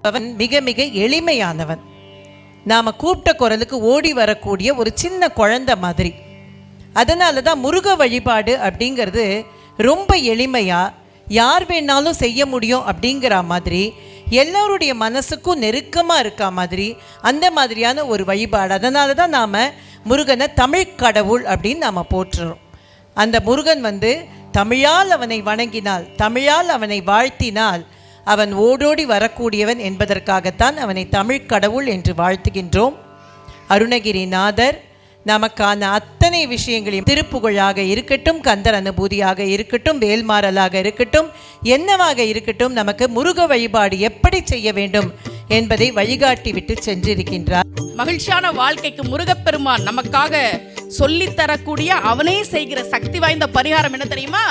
அவன் மிக மிக எளிமையானவன். நாம் கூப்பிட்ட குரலுக்கு ஓடி வரக்கூடிய ஒரு சின்ன குழந்தை மாதிரி. அதனால தான் முருக வழிபாடு அப்படிங்கிறது ரொம்ப எளிமையாக யார் வேணாலும் செய்ய முடியும் அப்படிங்கிற மாதிரி, எல்லோருடைய மனசுக்கும் நெருக்கமாக இருக்கா மாதிரி அந்த மாதிரியான ஒரு வழிபாடு. அதனால தான் நாம் முருகனை தமிழ் கடவுள் அப்படின்னு நாம் போற்றுறோம். அந்த முருகன் தமிழால் அவனை வணங்கினால், தமிழால் அவனை வாழ்த்தினால் அவன் ஓடோடி வரக்கூடியவன் என்பதற்காகத்தான் அவனை தமிழ் கடவுள் என்று வாழ்த்துகின்றோம். அருணகிரிநாதர் நமக்கான அத்தனை விஷயங்களையும் திருப்புகழாக இருக்கட்டும், கந்தர் அனுபூதியாக இருக்கட்டும், வேல்மாறலாக இருக்கட்டும், என்னவாக இருக்கட்டும், நமக்கு முருக வழிபாடு எப்படி செய்ய வேண்டும் என்பதை வழிகாட்டி விட்டு சென்றிருக்கின்றார். மகிழ்ச்சியான வாழ்க்கைக்கு முருகப்பெருமான் நமக்காக சொல்லித்தரக்கூடிய, அவனே செய்கிற சக்தி வாய்ந்த பரிகாரம் என்ன தெரியுமா?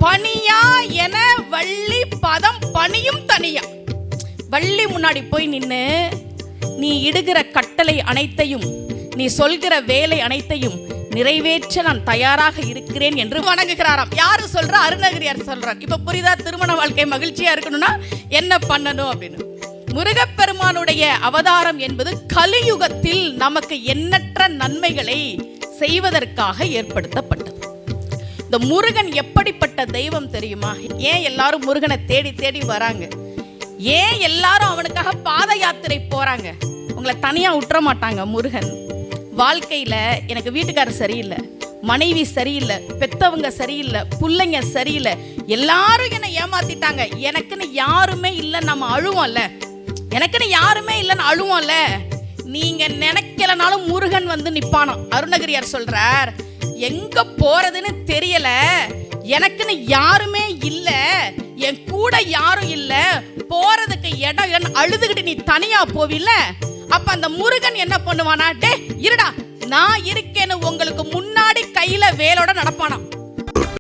பனியா என வள்ளி பதம் பணியும் தனியா. வள்ளி முன்னாடி போய் நின்று நீ இடுகிற கட்டளை அனைத்தையும், நீ சொல்கிற வேலை அனைத்தையும் நிறைவேற்ற நான் தயாராக இருக்கிறேன் என்று வணங்குகிறாராம். யாரு சொல்ற? அருணகிரியார் சொல்றார். இப்ப புரிதா? திருமண வாழ்க்கை மகிழ்ச்சியா இருக்கணும்னா என்ன பண்ணணும் அப்படின்னு. முருகப்பெருமானுடைய அவதாரம் என்பது கலியுகத்தில் நமக்கு எண்ணற்ற நன்மைகளை செய்வதற்காக ஏற்படுத்தப்பட்டது. இந்த முருகன் எப்படிப்பட்ட தெய்வம் தெரியுமா? ஏன் எல்லாரும் முருகனை தேடி தேடி வராங்க? ஏன் எல்லாரும் அவனுக்காக பாத யாத்திரை போறாங்க? உங்களை தனியா விட்டுற மாட்டாங்க. முருகன் வாழ்க்கையில எனக்கு வீட்டுக்காரர் சரியில்லை, மனைவி சரியில்லை, பெத்தவங்க சரியில்லை, பிள்ளைங்க சரியில்லை, எல்லாரும் என்னை ஏமாத்திட்டாங்க, எனக்குன்னு யாருமே இல்லை, நம்ம அழுவோம்ல, எனக்குன்னு யாருமே இல்லைன்னு அழுவோம்ல, நீங்க நினைக்கலனாலும் முருகன் நிப்பானாம். அருணகிரியார் சொல்றார், எங்க போறதுன்னு தெரியல, எனக்குன்னு யாருமே இல்ல, என் கூட யாரும் இல்ல, போறதுக்கு இடம் அழுதுகிட்டு நீ தனியா போவில்ல, அப்ப அந்த முருகன் என்ன பண்ணுவானா? டே இருடா, நான் இருக்கேன்னு உங்களுக்கு முன்னாடி கையில வேலோட நடப்பானாம்.